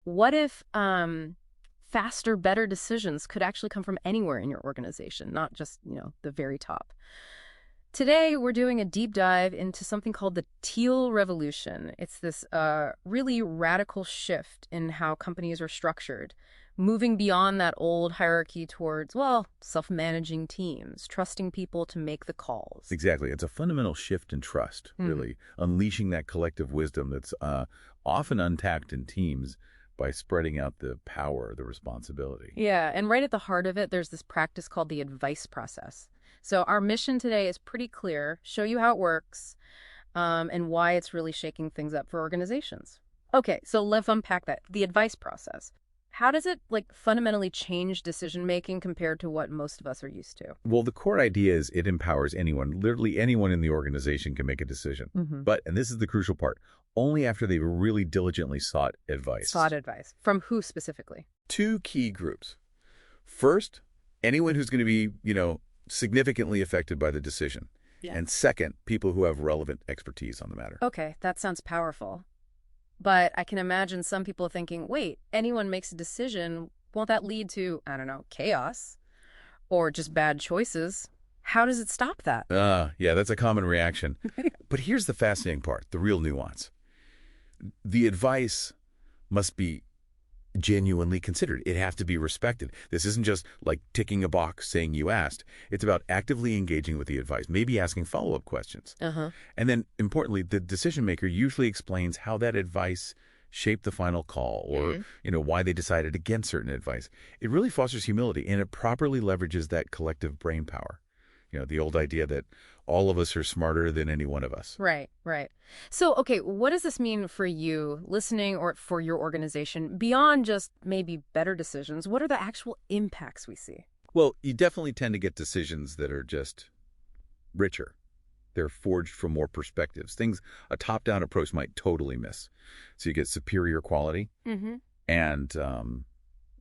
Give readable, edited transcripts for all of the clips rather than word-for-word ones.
what if faster, better decisions could actually come from anywhere in your organization, not just, the very top? Today, we're doing a deep dive into something called the Teal revolution. It's this really radical shift in how companies are structured, moving beyond that old hierarchy towards, well, self-managing teams, trusting people to make the calls. Exactly. It's a fundamental shift in trust, really, unleashing that collective wisdom that's often untapped in teams by spreading out the power, the responsibility. Yeah, and right at the heart of it, there's this practice called the advice process. So our mission today is pretty clear: show you how it works, and why it's really shaking things up for organizations. Okay, so let's unpack that. The advice process. How does it fundamentally change decision making compared to what most of us are used to? Well, the core idea is it empowers anyone. Literally anyone in the organization can make a decision. But, and this is the crucial part, only after they've really diligently sought advice. Sought advice. From who specifically? Two key groups. First, anyone who's going to be, significantly affected by the decision. Yeah. And second, people who have relevant expertise on the matter. Okay, that sounds powerful. But I can imagine some people thinking, wait, anyone makes a decision, won't that lead to, I don't know, chaos or just bad choices? How does it stop that? Yeah, that's a common reaction. But here's the fascinating part, the real nuance. The advice must be genuinely considered. It has to be respected. This isn't just like ticking a box saying you asked. It's about actively engaging with the advice, maybe asking follow-up questions. And then, importantly, the decision maker usually explains how that advice shaped the final call or, why they decided against certain advice. It really fosters humility, and it properly leverages that collective brain power. The old idea that all of us are smarter than any one of us. Right, right. So, okay, what does this mean for you listening or for your organization beyond just maybe better decisions? What are the actual impacts we see? Well, you definitely tend to get decisions that are just richer. They're forged from more perspectives, things a top-down approach might totally miss. So you get superior quality and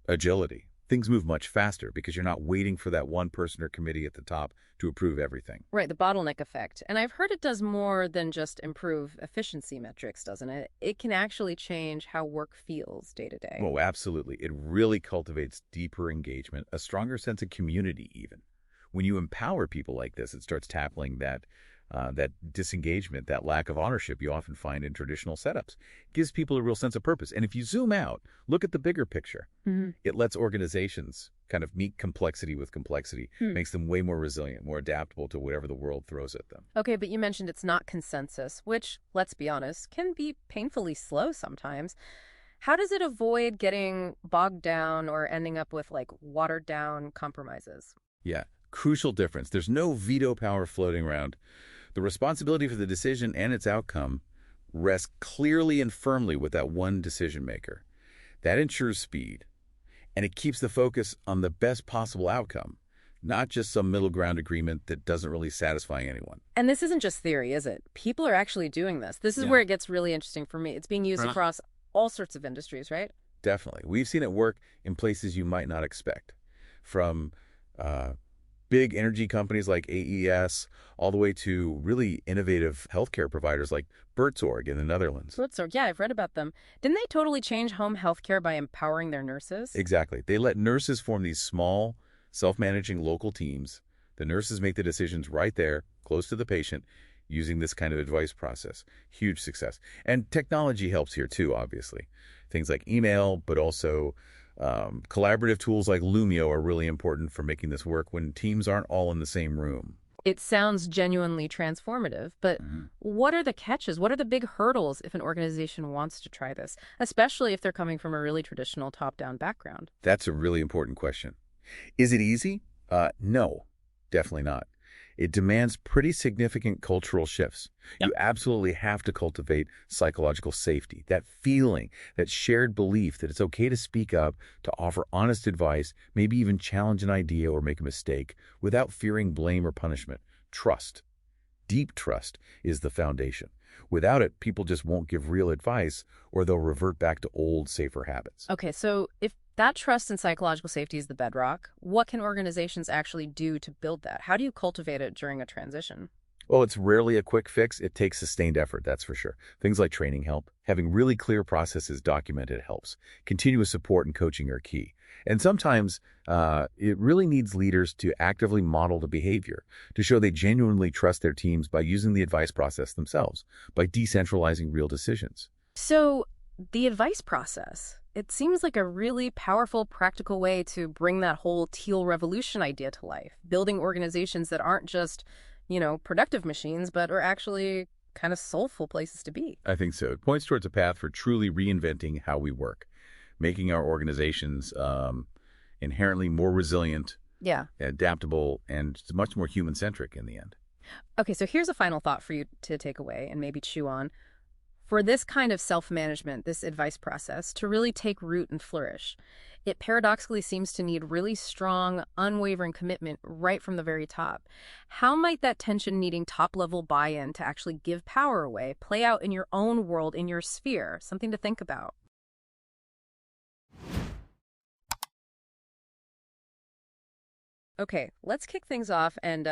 agility. Things move much faster because you're not waiting for that one person or committee at the top to approve everything. Right, the bottleneck effect. And I've heard it does more than just improve efficiency metrics, doesn't it? It can actually change how work feels day to day. Oh, absolutely. It really cultivates deeper engagement, a stronger sense of community even. When you empower people like this, it starts tackling that disengagement, that lack of ownership you often find in traditional setups. It gives people a real sense of purpose. And if you zoom out, look at the bigger picture. It lets organizations kind of meet complexity with complexity, makes them way more resilient, more adaptable to whatever the world throws at them. Okay, but you mentioned it's not consensus, which, let's be honest, can be painfully slow sometimes. How does it avoid getting bogged down or ending up with watered down compromises? Yeah, crucial difference. There's no veto power floating around. The responsibility for the decision and its outcome rests clearly and firmly with that one decision maker. That ensures speed, and it keeps the focus on the best possible outcome, not just some middle ground agreement that doesn't really satisfy anyone. And this isn't just theory, is it? People are actually doing this. This is where it gets really interesting for me. It's being used across all sorts of industries, right? Definitely. We've seen it work in places you might not expect, from big energy companies like AES, all the way to really innovative healthcare providers like Buurtzorg in the Netherlands. Buurtzorg, yeah, I've read about them. Didn't they totally change home healthcare by empowering their nurses? Exactly. They let nurses form these small, self-managing local teams. The nurses make the decisions right there, close to the patient, using this kind of advice process. Huge success. And technology helps here too, obviously. Things like email, but also collaborative tools like Lumio are really important for making this work when teams aren't all in the same room. It sounds genuinely transformative, but what are the catches? What are the big hurdles if an organization wants to try this, especially if they're coming from a really traditional top-down background? That's a really important question. Is it easy? No, definitely not. It demands pretty significant cultural shifts. You absolutely have to cultivate psychological safety, that feeling, that shared belief that it's okay to speak up, to offer honest advice, maybe even challenge an idea or make a mistake without fearing blame or punishment. Trust. Deep trust is the foundation. Without it, people just won't give real advice or they'll revert back to old, safer habits. Okay, so if that trust and psychological safety is the bedrock, what can organizations actually do to build that? How do you cultivate it during a transition? Well, it's rarely a quick fix. It takes sustained effort, that's for sure. Things like training help. Having really clear processes documented helps. Continuous support and coaching are key. And sometimes it really needs leaders to actively model the behavior, to show they genuinely trust their teams by using the advice process themselves, by decentralizing real decisions. So the advice process, it seems like a really powerful, practical way to bring that whole Teal revolution idea to life, building organizations that aren't just, productive machines, but are actually kind of soulful places to be. I think so. It points towards a path for truly reinventing how we work, making our organizations inherently more resilient, Yeah. adaptable, and much more human-centric in the end. Okay, so here's a final thought for you to take away and maybe chew on. For this kind of self-management, this advice process, to really take root and flourish, it paradoxically seems to need really strong, unwavering commitment right from the very top. How might that tension needing top-level buy-in to actually give power away play out in your own world, in your sphere? Something to think about. Okay, let's kick things off and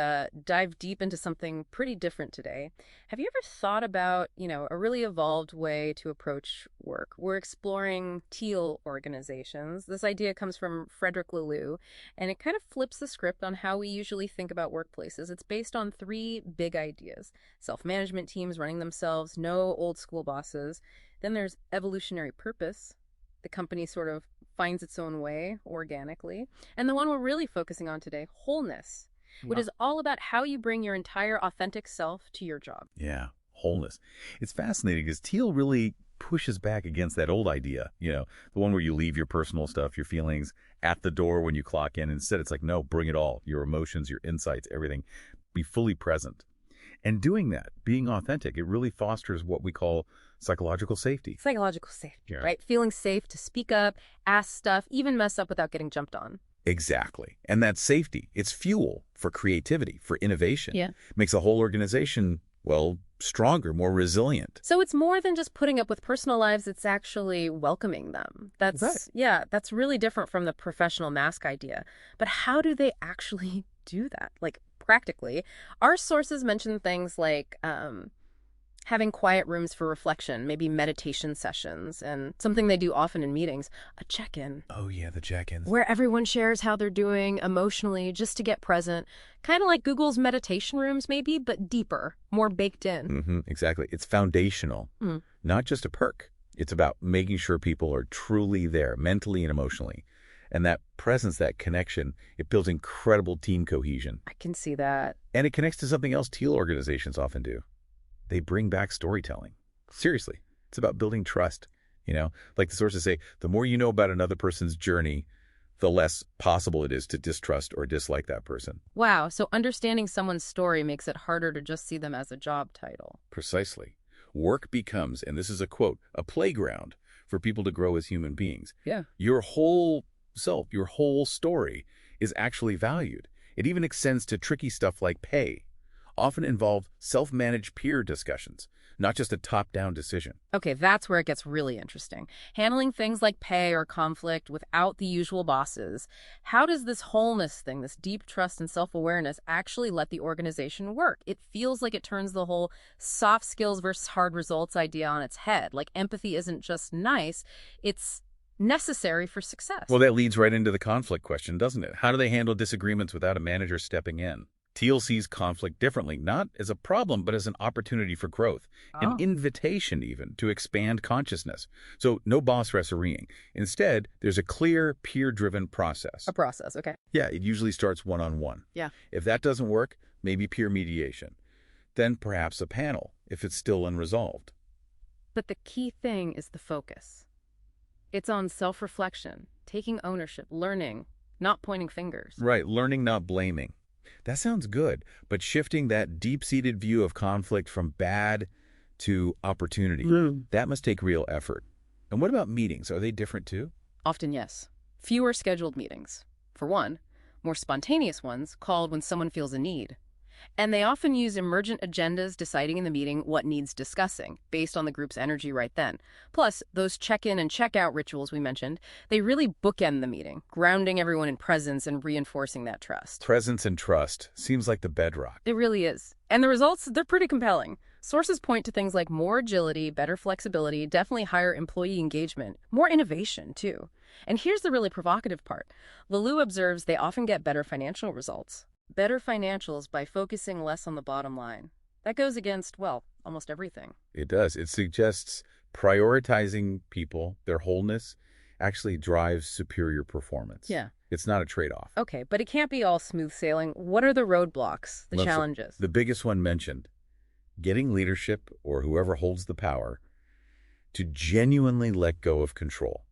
dive deep into something pretty different today. Have you ever thought about, a really evolved way to approach work? We're exploring Teal organizations. This idea comes from Frederick Laloux, and it kind of flips the script on how we usually think about workplaces. It's based on three big ideas: self-management teams running themselves, no old school bosses. Then there's evolutionary purpose. The company sort of finds its own way organically. And the one we're really focusing on today, wholeness, which is all about how you bring your entire authentic self to your job. Yeah, wholeness. It's fascinating because Teal really pushes back against that old idea, the one where you leave your personal stuff, your feelings at the door when you clock in. Instead, it's like, no, bring it all, your emotions, your insights, everything. Be fully present. And doing that, being authentic, it really fosters what we call psychological safety. Psychological safety, Yeah. right? Feeling safe to speak up, ask stuff, even mess up without getting jumped on. Exactly. And that safety, it's fuel for creativity, for innovation. Yeah. Makes a whole organization, well, stronger, more resilient. So it's more than just putting up with personal lives, it's actually welcoming them. That's really different from the professional mask idea. But how do they actually do that? Like, practically, our sources mention things like having quiet rooms for reflection, maybe meditation sessions, and something they do often in meetings, a check-in. Oh, yeah, the check-ins. Where everyone shares how they're doing emotionally just to get present. Kind of like Google's meditation rooms, maybe, but deeper, more baked in. Exactly. It's foundational, not just a perk. It's about making sure people are truly there, mentally and emotionally. And that presence, that connection, it builds incredible team cohesion. I can see that. And it connects to something else Teal organizations often do. They bring back storytelling. Seriously, it's about building trust. Like the sources say, the more you know about another person's journey, the less possible it is to distrust or dislike that person. Wow, so understanding someone's story makes it harder to just see them as a job title. Precisely. Work becomes, and this is a quote, a playground for people to grow as human beings. Yeah. Your whole self, your whole story is actually valued. It even extends to tricky stuff like pay, often involve self-managed peer discussions, not just a top-down decision. Okay, that's where it gets really interesting. Handling things like pay or conflict without the usual bosses. How does this wholeness thing, this deep trust and self-awareness, actually let the organization work? It feels like it turns the whole soft skills versus hard results idea on its head. Like empathy isn't just nice, it's necessary for success. Well, that leads right into the conflict question, doesn't it? How do they handle disagreements without a manager stepping in? Teal sees conflict differently, not as a problem, but as an opportunity for growth, an invitation even to expand consciousness. So no boss refereeing. Instead, there's a clear peer-driven process. A process, okay. Yeah, it usually starts one-on-one. Yeah. If that doesn't work, maybe peer mediation. Then perhaps a panel, if it's still unresolved. But the key thing is the focus. It's on self-reflection, taking ownership, learning, not pointing fingers. Right, learning, not blaming. That sounds good, but shifting that deep-seated view of conflict from bad to opportunity, that must take real effort. And what about meetings? Are they different too? Often, yes. Fewer scheduled meetings. For one, more spontaneous ones called when someone feels a need. And they often use emergent agendas deciding in the meeting what needs discussing, based on the group's energy right then. Plus, those check-in and check-out rituals we mentioned, they really bookend the meeting, grounding everyone in presence and reinforcing that trust. Presence and trust seems like the bedrock. It really is. And the results, they're pretty compelling. Sources point to things like more agility, better flexibility, definitely higher employee engagement, more innovation, too. And here's the really provocative part. Lelou observes they often get better financial results. Better financials by focusing less on the bottom line. That goes against, well, almost everything. It does. It suggests prioritizing people, their wholeness, actually drives superior performance. Yeah. It's not a trade-off. Okay, but it can't be all smooth sailing. What are the roadblocks, the challenges? The biggest one mentioned, getting leadership or whoever holds the power to genuinely let go of control,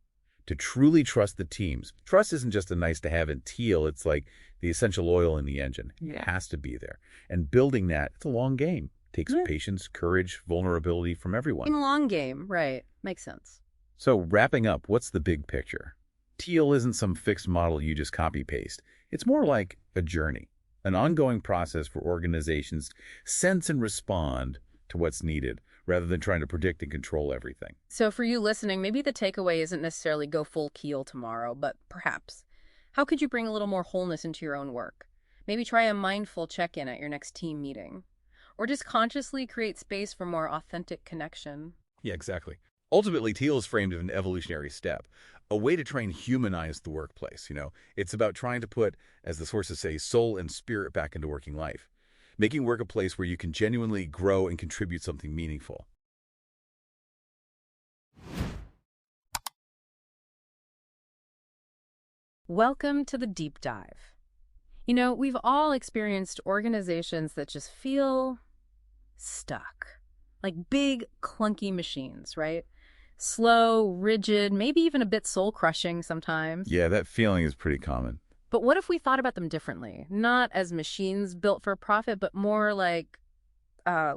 to truly trust the teams. Trust isn't just a nice to have in Teal. It's like the essential oil in the engine. Yeah. It has to be there. And building that, it's a long game. It takes patience, courage, vulnerability from everyone. In long game, right. Makes sense. So wrapping up, what's the big picture? Teal isn't some fixed model you just copy-paste. It's more like a journey, an ongoing process for organizations to sense and respond to what's needed, rather than trying to predict and control everything. So for you listening, maybe the takeaway isn't necessarily go full keel tomorrow, but perhaps, how could you bring a little more wholeness into your own work? Maybe try a mindful check-in at your next team meeting. Or just consciously create space for more authentic connection. Yeah, exactly. Ultimately, Teal is framed as an evolutionary step, a way to try and humanize the workplace. It's about trying to put, as the sources say, soul and spirit back into working life, making work a place where you can genuinely grow and contribute something meaningful. Welcome to the deep dive. We've all experienced organizations that just feel stuck, like big, clunky machines, right? Slow, rigid, maybe even a bit soul-crushing sometimes. Yeah, that feeling is pretty common. But what if we thought about them differently? Not as machines built for profit, but more like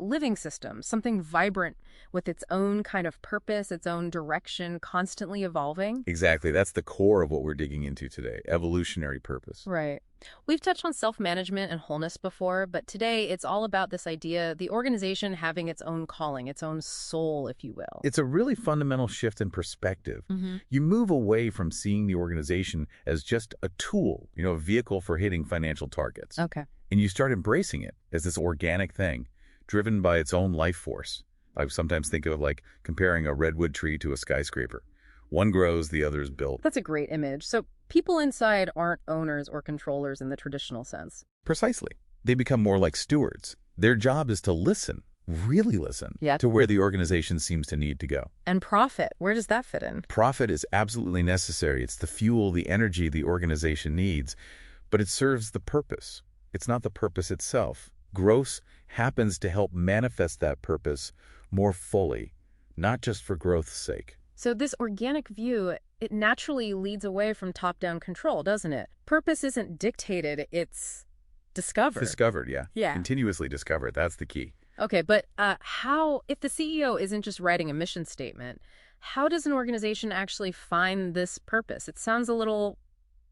living systems, something vibrant with its own kind of purpose, its own direction, constantly evolving. Exactly. That's the core of what we're digging into today, evolutionary purpose. Right. We've touched on self-management and wholeness before, but today it's all about this idea, the organization having its own calling, its own soul, if you will. It's a really fundamental shift in perspective. You move away from seeing the organization as just a tool, a vehicle for hitting financial targets. Okay. And you start embracing it as this organic thing, driven by its own life force. I sometimes think of it like comparing a redwood tree to a skyscraper. One grows, the other is built. That's a great image. So people inside aren't owners or controllers in the traditional sense. Precisely. They become more like stewards. Their job is to listen, really listen, Yeah. to where the organization seems to need to go. And profit, where does that fit in? Profit is absolutely necessary. It's the fuel, the energy the organization needs, but it serves the purpose. It's not the purpose itself. Growth happens to help manifest that purpose more fully, not just for growth's sake. So this organic view, it naturally leads away from top-down control, doesn't it? Purpose isn't dictated, it's discovered. Discovered, yeah. Yeah. Continuously discovered. That's the key. Okay, but if the CEO isn't just writing a mission statement, how does an organization actually find this purpose? It sounds a little,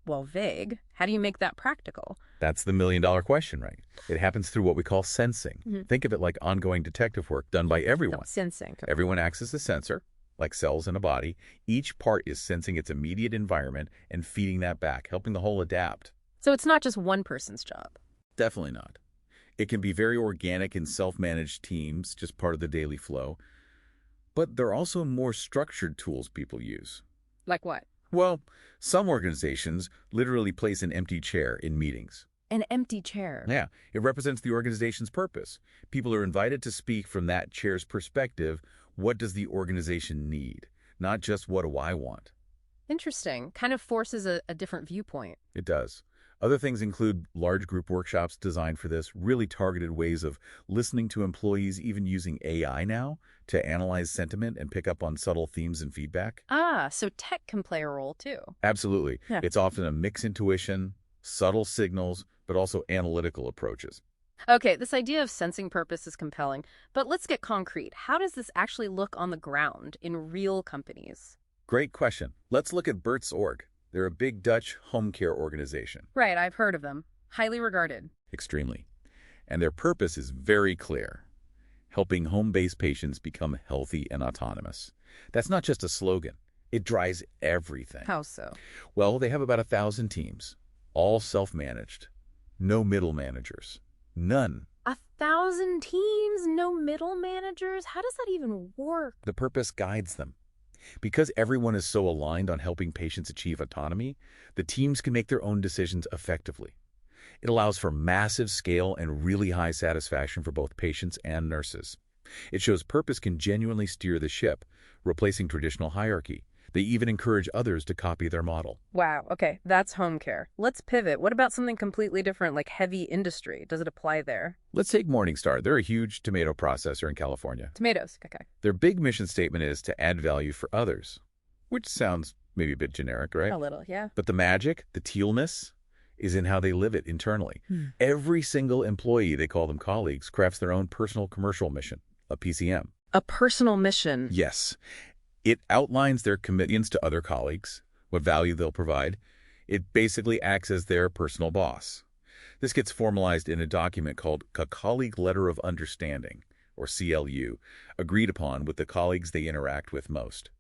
vague. How do you make that practical? That's the million-dollar question, right? It happens through what we call sensing. Think of it like ongoing detective work done by everyone. No, sensing. Everyone acts as a sensor, like cells in a body. Each part is sensing its immediate environment and feeding that back, helping the whole adapt. So it's not just one person's job. Definitely not. It can be very organic in self-managed teams, just part of the daily flow. But there are also more structured tools people use. Like what? Well, some organizations literally place an empty chair in meetings. An empty chair. Yeah, it represents the organization's purpose. People are invited to speak from that chair's perspective. What does the organization need? Not just what do I want? Interesting. Kind of forces a different viewpoint. It does. Other things include large group workshops designed for this, really targeted ways of listening to employees, even using AI now to analyze sentiment and pick up on subtle themes and feedback. So tech can play a role too. Absolutely. Yeah. It's often a mixed intuition, subtle signals, but also analytical approaches. Okay, this idea of sensing purpose is compelling, but let's get concrete. How does this actually look on the ground in real companies? Great question. Let's look at Bert's org. They're a big Dutch home care organization. Right, I've heard of them. Highly regarded. Extremely. And their purpose is very clear: helping home-based patients become healthy and autonomous. That's not just a slogan. It drives everything. How so? Well, they have about 1,000 teams, all self-managed. No middle managers. None. 1,000 teams, no middle managers? How does that even work? The purpose guides them. Because everyone is so aligned on helping patients achieve autonomy, the teams can make their own decisions effectively. It allows for massive scale and really high satisfaction for both patients and nurses. It shows purpose can genuinely steer the ship, replacing traditional hierarchy. They even encourage others to copy their model. Wow, okay, that's home care. Let's pivot. What about something completely different, like heavy industry? Does it apply there? Let's take Morningstar. They're a huge tomato processor in California. Tomatoes, okay. Their big mission statement is to add value for others, which sounds maybe a bit generic, right? A little, yeah. But the magic, the tealness, is in how they live it internally. Every single employee, they call them colleagues, crafts their own personal commercial mission, a PCM. A personal mission. Yes. It outlines their commitments to other colleagues, what value they'll provide. It basically acts as their personal boss. This gets formalized in a document called a Colleague Letter of Understanding, or CLU, agreed upon with the colleagues they interact with most.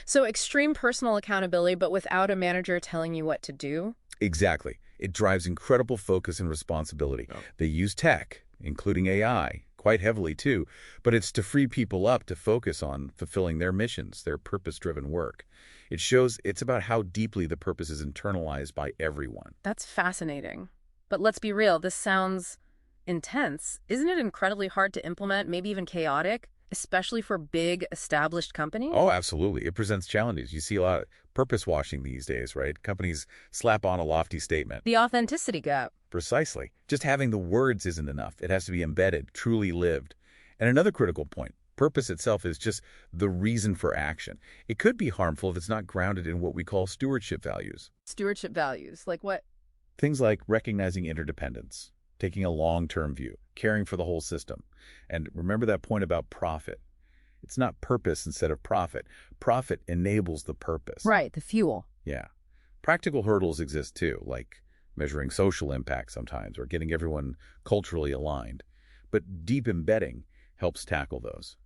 So extreme personal accountability, but without a manager telling you what to do? Exactly. It drives incredible focus and responsibility. Oh. They use tech, including AI, quite heavily too, but it's to free people up to focus on fulfilling their missions, their purpose-driven work. It shows it's about how deeply the purpose is internalized by everyone. That's fascinating. But let's be real, this sounds intense. Isn't it incredibly hard to implement, maybe even chaotic, especially for big, established companies? Oh, absolutely. It presents challenges. You see a lot of purpose washing these days, right? Companies slap on a lofty statement. The authenticity gap. Precisely. Just having the words isn't enough. It has to be embedded, truly lived. And another critical point, purpose itself is just the reason for action. It could be harmful if it's not grounded in what we call stewardship values. Stewardship values, like what? Things like recognizing interdependence, taking a long-term view, caring for the whole system. And remember that point about profit. It's not purpose instead of profit. Profit enables the purpose. Right, the fuel. Yeah. Practical hurdles exist too, like measuring social impact sometimes or getting everyone culturally aligned. But deep embedding helps tackle those.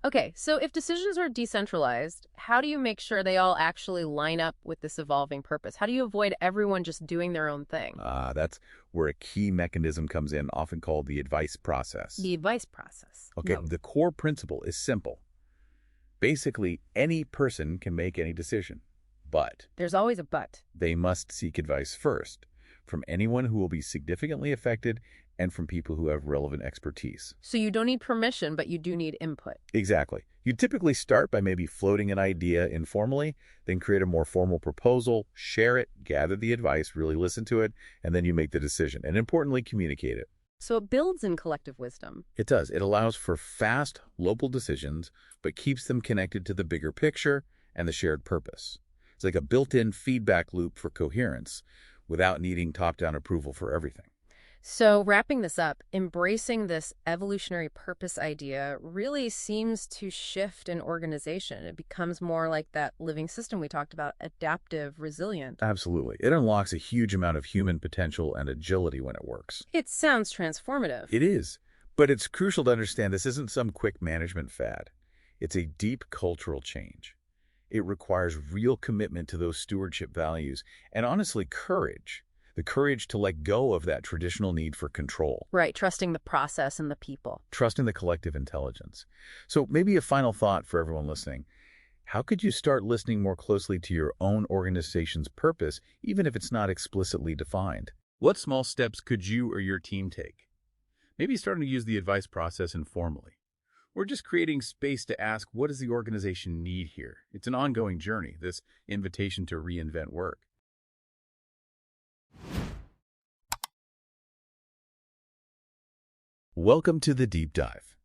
Okay, so if decisions are decentralized, how do you make sure they all actually line up with this evolving purpose? How do you avoid everyone just doing their own thing? That's where a key mechanism comes in, often called the advice process. The advice process. Okay, No. the core principle is simple. Basically, any person can make any decision, but There's always a but. they must seek advice first from anyone who will be significantly affected and from people who have relevant expertise. So you don't need permission, but you do need input. Exactly. You typically start by maybe floating an idea informally, then create a more formal proposal, share it, gather the advice, really listen to it, and then you make the decision. And importantly, communicate it. So it builds in collective wisdom. It does. It allows for fast, local decisions, but keeps them connected to the bigger picture and the shared purpose. It's like a built-in feedback loop for coherence without needing top-down approval for everything. So wrapping this up, embracing this evolutionary purpose idea really seems to shift an organization. It becomes more like that living system we talked about, adaptive, resilient. Absolutely. It unlocks a huge amount of human potential and agility when it works. It sounds transformative. It is. But it's crucial to understand this isn't some quick management fad. It's a deep cultural change. It requires real commitment to those stewardship values and honestly courage. The courage to let go of that traditional need for control. Right, trusting the process and the people. Trusting the collective intelligence. So maybe a final thought for everyone listening. How could you start listening more closely to your own organization's purpose, even if it's not explicitly defined? What small steps could you or your team take? Maybe starting to use the advice process informally. Or just creating space to ask, what does the organization need here? It's an ongoing journey, this invitation to reinvent work. Welcome to the Deep Dive.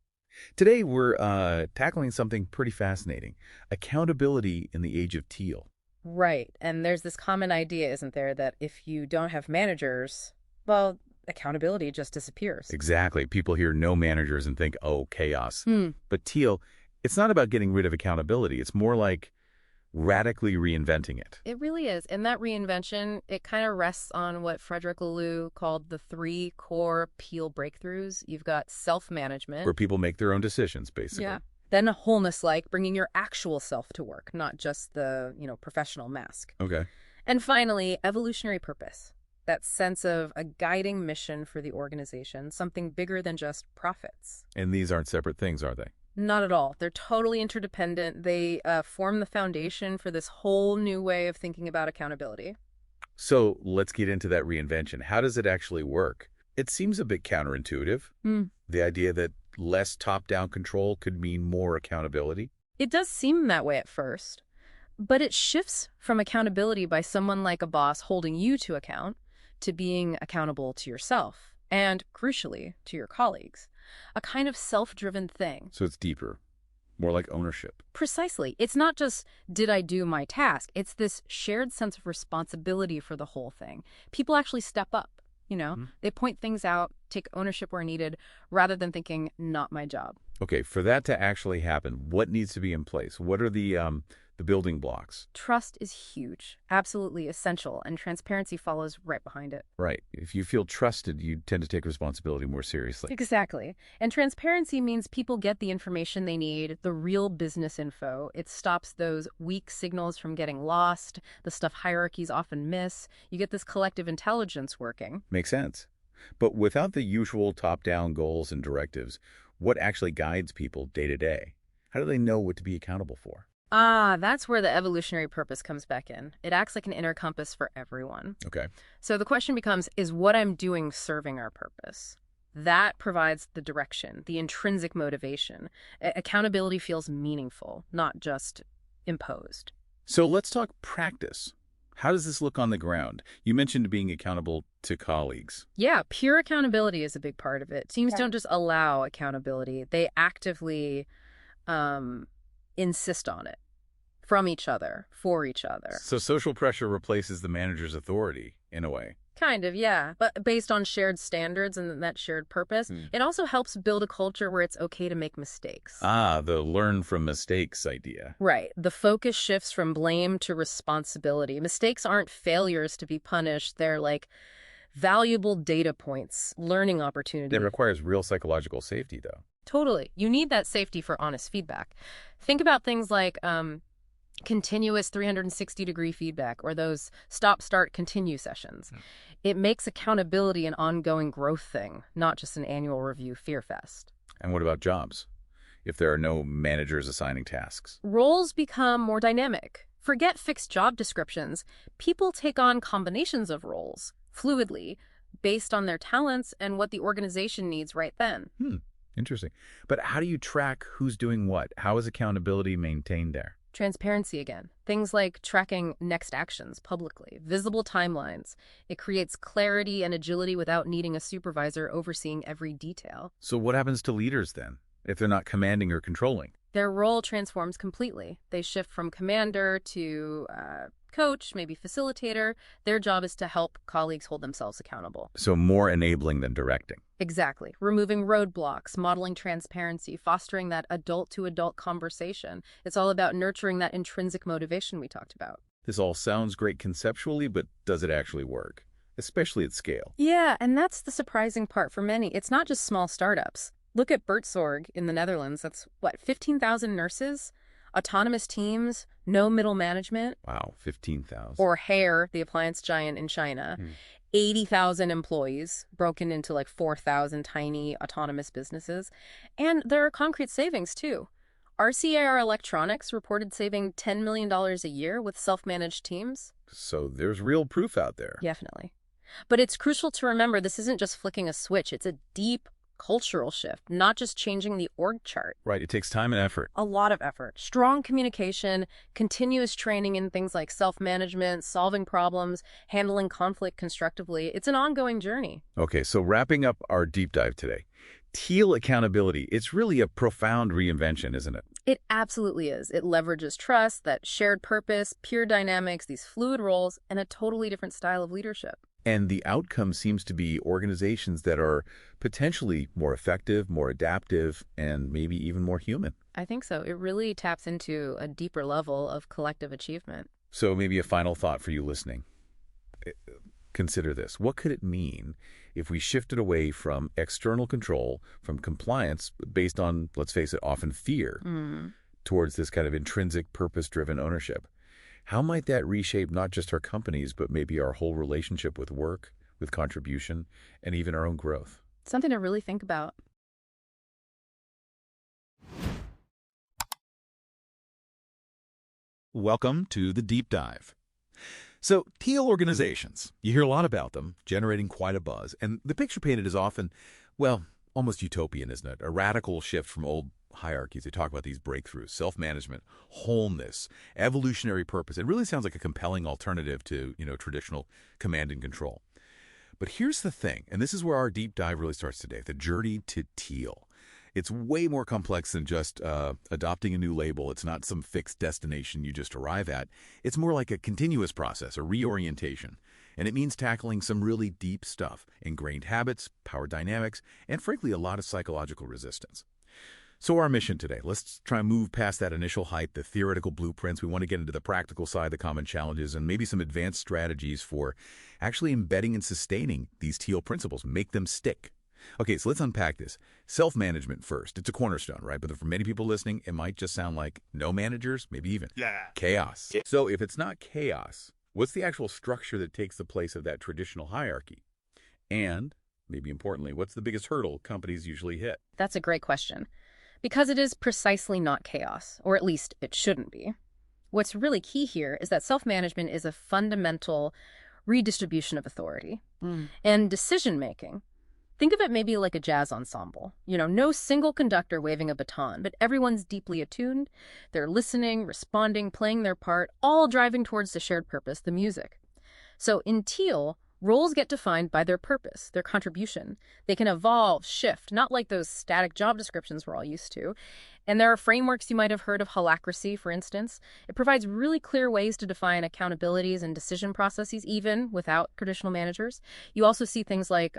Today we're tackling something pretty fascinating, accountability in the age of Teal. Right, and there's this common idea, isn't there, that if you don't have managers, well, accountability just disappears. Exactly. People hear no managers and think, oh, chaos. But Teal, it's not about getting rid of accountability. It's more like radically reinventing it. It really is. And that reinvention, it kind of rests on what Frederick Laloux called the three core Peel breakthroughs. You've got self-management. Where people make their own decisions, basically. Yeah. Then a wholeness, like bringing your actual self to work, not just the, professional mask. Okay. And finally, evolutionary purpose. That sense of a guiding mission for the organization, something bigger than just profits. And these aren't separate things, are they? Not at all. They're totally interdependent. They form the foundation for this whole new way of thinking about accountability. So let's get into that reinvention. How does it actually work? It seems a bit counterintuitive. The idea that less top-down control could mean more accountability. It does seem that way at first, but it shifts from accountability by someone like a boss holding you to account to being accountable to yourself and, crucially, to your colleagues. A kind of self-driven thing. So it's deeper, more like ownership. Precisely. It's not just, did I do my task? It's this shared sense of responsibility for the whole thing. People actually step up, They point things out, take ownership where needed, rather than thinking, not my job. Okay, for that to actually happen, what needs to be in place? What are the building blocks? Trust is huge, absolutely essential, and transparency follows right behind it. Right. If you feel trusted, you tend to take responsibility more seriously. Exactly. And transparency means people get the information they need, the real business info. It stops those weak signals from getting lost, the stuff hierarchies often miss. You get this collective intelligence working. Makes sense. But without the usual top-down goals and directives, what actually guides people day to day? How do they know what to be accountable for? That's where the evolutionary purpose comes back in. It acts like an inner compass for everyone. Okay. So the question becomes, is what I'm doing serving our purpose? That provides the direction, the intrinsic motivation. Accountability feels meaningful, not just imposed. So let's talk practice. How does this look on the ground? You mentioned being accountable to colleagues. Yeah, pure accountability is a big part of it. Teams don't just allow accountability. They actively insist on it from each other, for each other. So social pressure replaces the manager's authority, in a way. Kind of, yeah. But based on shared standards and that shared purpose, it also helps build a culture where it's okay to make mistakes. The learn from mistakes idea. Right. The focus shifts from blame to responsibility. Mistakes aren't failures to be punished. They're like valuable data points, learning opportunities. It requires real psychological safety, though. Totally. You need that safety for honest feedback. Think about things like continuous 360-degree feedback or those stop, start, continue sessions. It makes accountability an ongoing growth thing, not just an annual review fear fest. And what about jobs? If there are no managers assigning tasks? Roles become more dynamic. Forget fixed job descriptions. People take on combinations of roles, fluidly, based on their talents and what the organization needs right then. Interesting. But how do you track who's doing what? How is accountability maintained there? Transparency again. Things like tracking next actions publicly, visible timelines. It creates clarity and agility without needing a supervisor overseeing every detail. So what happens to leaders then, if they're not commanding or controlling? Their role transforms completely. They shift from commander to coach, maybe facilitator. Their job is to help colleagues hold themselves accountable. So more enabling than directing. Exactly. Removing roadblocks, modeling transparency, fostering that adult-to-adult conversation. It's all about nurturing that intrinsic motivation we talked about. This all sounds great conceptually, but does it actually work? Especially at scale. Yeah, and that's the surprising part for many. It's not just small startups. Look at Buurtzorg in the Netherlands. That's, 15,000 nurses? Autonomous teams, no middle management. Wow, 15,000. Or Hair, the appliance giant in China. 80,000 employees, broken into 4,000 tiny autonomous businesses. And there are concrete savings, too. RCAR Electronics reported saving $10 million a year with self-managed teams. So there's real proof out there. Definitely. But it's crucial to remember this isn't just flicking a switch. It's a deep cultural shift, not just changing the org chart. Right. It takes time and effort. A lot of effort. Strong communication, continuous training in things like self-management, solving problems, handling conflict constructively. It's an ongoing journey. Okay, so wrapping up our deep dive today. Teal accountability, it's really a profound reinvention, isn't it? It absolutely is. It leverages trust, that shared purpose, peer dynamics, these fluid roles, and a totally different style of leadership. And the outcome seems to be organizations that are potentially more effective, more adaptive, and maybe even more human. I think so. It really taps into a deeper level of collective achievement. So maybe a final thought for you listening. Consider this. What could it mean if we shifted away from external control, from compliance based on, let's face it, often fear, towards this kind of intrinsic, purpose-driven ownership? How might that reshape not just our companies, but maybe our whole relationship with work, with contribution, and even our own growth? Something to really think about. Welcome to the Deep Dive. So, Teal organizations, you hear a lot about them, generating quite a buzz, and the picture painted is often, well, almost utopian, isn't it? A radical shift from old hierarchies. They talk about these breakthroughs, self-management, wholeness, evolutionary purpose. It really sounds like a compelling alternative to, traditional command and control. But here's the thing, and this is where our deep dive really starts today, the journey to Teal. It's way more complex than just adopting a new label. It's not some fixed destination you just arrive at. It's more like a continuous process, a reorientation. And it means tackling some really deep stuff, ingrained habits, power dynamics, and frankly, a lot of psychological resistance. So our mission today, let's try and move past that initial hype, the theoretical blueprints. We want to get into the practical side, the common challenges, and maybe some advanced strategies for actually embedding and sustaining these Teal principles, make them stick. Okay, so let's unpack this. Self-management first. It's a cornerstone, right? But for many people listening, it might just sound like no managers, maybe even chaos. So if it's not chaos, what's the actual structure that takes the place of that traditional hierarchy? And, maybe importantly, what's the biggest hurdle companies usually hit? That's a great question. Because it is precisely not chaos, or at least it shouldn't be. What's really key here is that self-management is a fundamental redistribution of authority and decision-making. Think of it maybe like a jazz ensemble. No single conductor waving a baton, but everyone's deeply attuned. They're listening, responding, playing their part, all driving towards the shared purpose, the music. So in Teal, roles get defined by their purpose, their contribution. They can evolve, shift, not like those static job descriptions we're all used to. And there are frameworks you might have heard of, holacracy, for instance. It provides really clear ways to define accountabilities and decision processes, even without traditional managers. You also see things like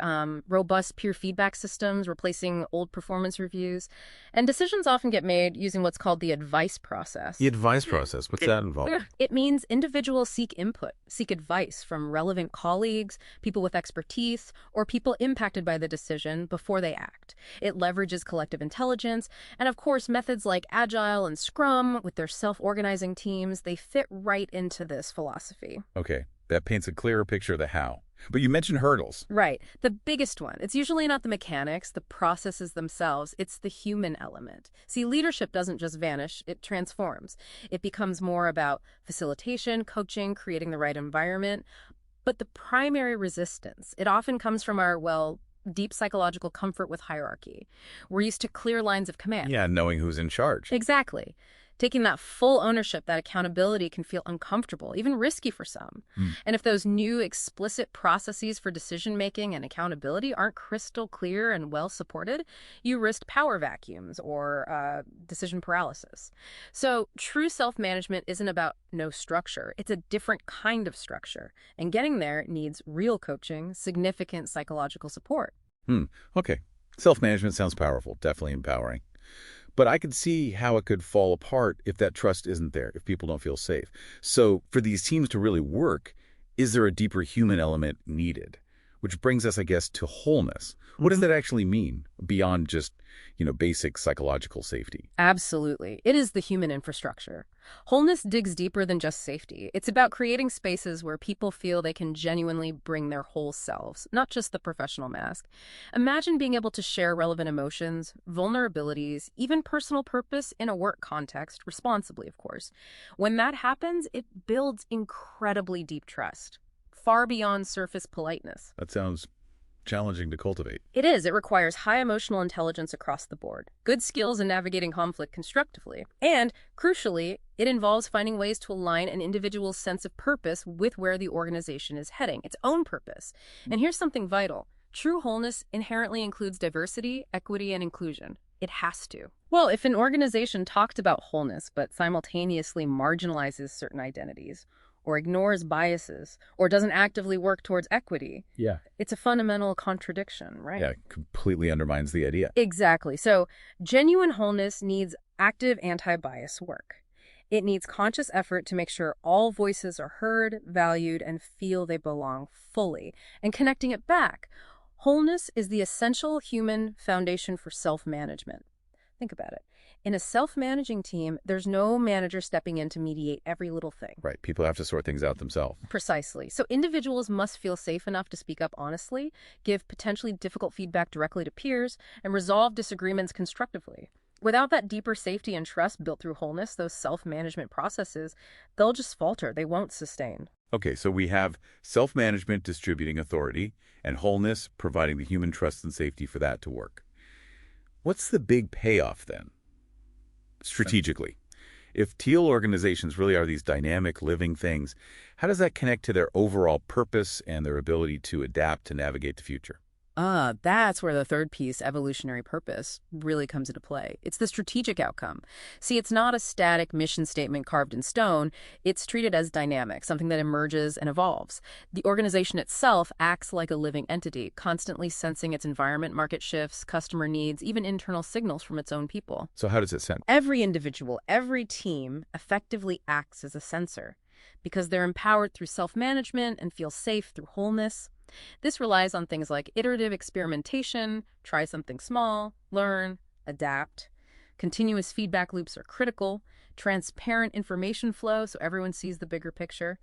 robust peer feedback systems, replacing old performance reviews. And decisions often get made using what's called the advice process. The advice process, what's that involved? It means individuals seek input, seek advice from relevant colleagues, people with expertise, or people impacted by the decision before they act. It leverages collective intelligence, and of course, methods like Agile and Scrum with their self-organizing teams, they fit right into this philosophy. Okay, that paints a clearer picture of the how. But you mentioned hurdles. Right. The biggest one. It's usually not the mechanics, the processes themselves. It's the human element. See, leadership doesn't just vanish, it transforms. It becomes more about facilitation, coaching, creating the right environment. But the primary resistance, it often comes from our, deep psychological comfort with hierarchy. We're used to clear lines of command. Yeah, knowing who's in charge. Exactly. Taking that full ownership, that accountability can feel uncomfortable, even risky for some. And if those new explicit processes for decision-making and accountability aren't crystal clear and well supported, you risk power vacuums or decision paralysis. So true self-management isn't about no structure. It's a different kind of structure. And getting there needs real coaching, significant psychological support. Okay. Self-management sounds powerful, definitely empowering. But I could see how it could fall apart if that trust isn't there, if people don't feel safe. So for these teams to really work, is there a deeper human element needed? Which brings us, I guess, to wholeness. What does that actually mean beyond just, basic psychological safety? Absolutely. It is the human infrastructure. Wholeness digs deeper than just safety. It's about creating spaces where people feel they can genuinely bring their whole selves, not just the professional mask. Imagine being able to share relevant emotions, vulnerabilities, even personal purpose in a work context, responsibly, of course. When that happens, it builds incredibly deep trust, far beyond surface politeness. That sounds challenging to cultivate. It is. It requires high emotional intelligence across the board, good skills in navigating conflict constructively, and, crucially, it involves finding ways to align an individual's sense of purpose with where the organization is heading, its own purpose. And here's something vital. True wholeness inherently includes diversity, equity, and inclusion. It has to. Well, if an organization talked about wholeness but simultaneously marginalizes certain identities, or ignores biases, or doesn't actively work towards equity, it's a fundamental contradiction, right? Yeah, completely undermines the idea. Exactly. So genuine wholeness needs active anti-bias work. It needs conscious effort to make sure all voices are heard, valued, and feel they belong fully. And connecting it back, wholeness is the essential human foundation for self-management. Think about it. In a self-managing team, there's no manager stepping in to mediate every little thing. Right. People have to sort things out themselves. Precisely. So individuals must feel safe enough to speak up honestly, give potentially difficult feedback directly to peers, and resolve disagreements constructively. Without that deeper safety and trust built through wholeness, those self-management processes, they'll just falter. They won't sustain. Okay, so we have self-management distributing authority and wholeness providing the human trust and safety for that to work. What's the big payoff then? Strategically, if Teal organizations really are these dynamic living things, how does that connect to their overall purpose and their ability to adapt to navigate the future? That's where the third piece, evolutionary purpose, really comes into play. It's the strategic outcome. See, it's not a static mission statement carved in stone. It's treated as dynamic, something that emerges and evolves. The organization itself acts like a living entity, constantly sensing its environment, market shifts, customer needs, even internal signals from its own people. So how does it sound? Every individual, every team effectively acts as a sensor because they're empowered through self-management and feel safe through wholeness. This relies on things like iterative experimentation, try something small, learn, adapt. Continuous feedback loops are critical, transparent information flow so everyone sees the bigger picture.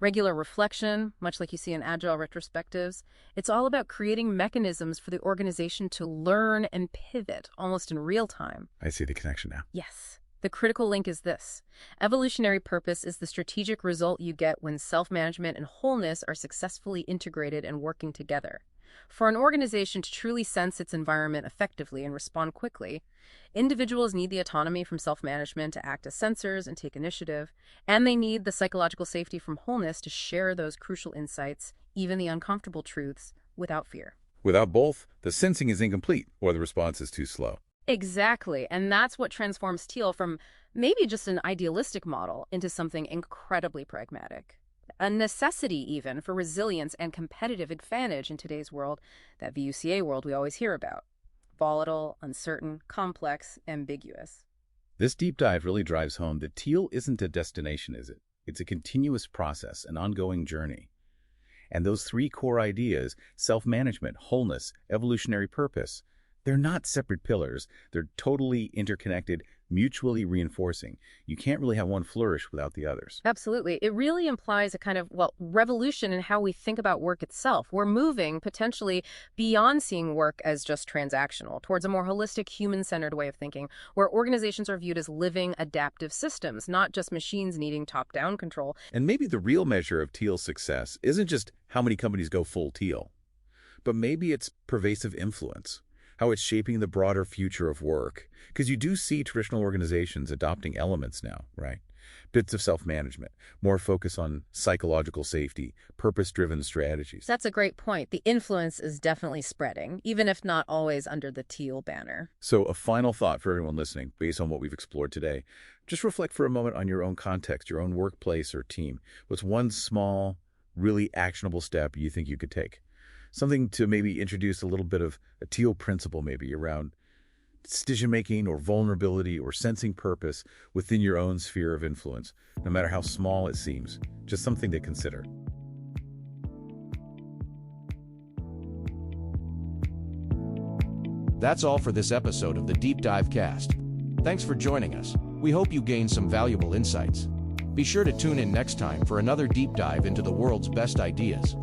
Regular reflection, much like you see in agile retrospectives. It's all about creating mechanisms for the organization to learn and pivot almost in real time. I see the connection now. Yes. The critical link is this. Evolutionary purpose is the strategic result you get when self-management and wholeness are successfully integrated and working together. For an organization to truly sense its environment effectively and respond quickly, individuals need the autonomy from self-management to act as sensors and take initiative, and they need the psychological safety from wholeness to share those crucial insights, even the uncomfortable truths, without fear. Without both, the sensing is incomplete or the response is too slow. Exactly. And that's what transforms Teal from maybe just an idealistic model into something incredibly pragmatic. A necessity even for resilience and competitive advantage in today's world, that VUCA world we always hear about. Volatile, uncertain, complex, ambiguous. This deep dive really drives home that Teal isn't a destination, is it? It's a continuous process, an ongoing journey. And those three core ideas, self-management, wholeness, evolutionary purpose, they're not separate pillars. They're totally interconnected, mutually reinforcing. You can't really have one flourish without the others. Absolutely. It really implies a kind of, revolution in how we think about work itself. We're moving potentially beyond seeing work as just transactional towards a more holistic, human-centered way of thinking, where organizations are viewed as living, adaptive systems, not just machines needing top-down control. And maybe the real measure of Teal's success isn't just how many companies go full Teal, but maybe it's pervasive influence. How it's shaping the broader future of work. Because you do see traditional organizations adopting elements now, right? Bits of self-management, more focus on psychological safety, purpose-driven strategies. That's a great point. The influence is definitely spreading, even if not always under the Teal banner. So a final thought for everyone listening, based on what we've explored today. Just reflect for a moment on your own context, your own workplace or team. What's one small, really actionable step you think you could take? Something to maybe introduce a little bit of a Teal principle maybe around decision-making or vulnerability or sensing purpose within your own sphere of influence, no matter how small it seems. Just something to consider. That's all for this episode of the Deep Dive Cast. Thanks for joining us. We hope you gained some valuable insights. Be sure to tune in next time for another deep dive into the world's best ideas.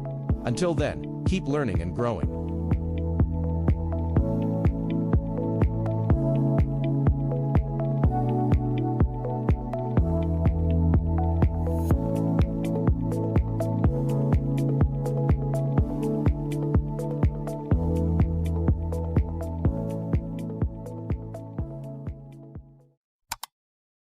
Until then, keep learning and growing.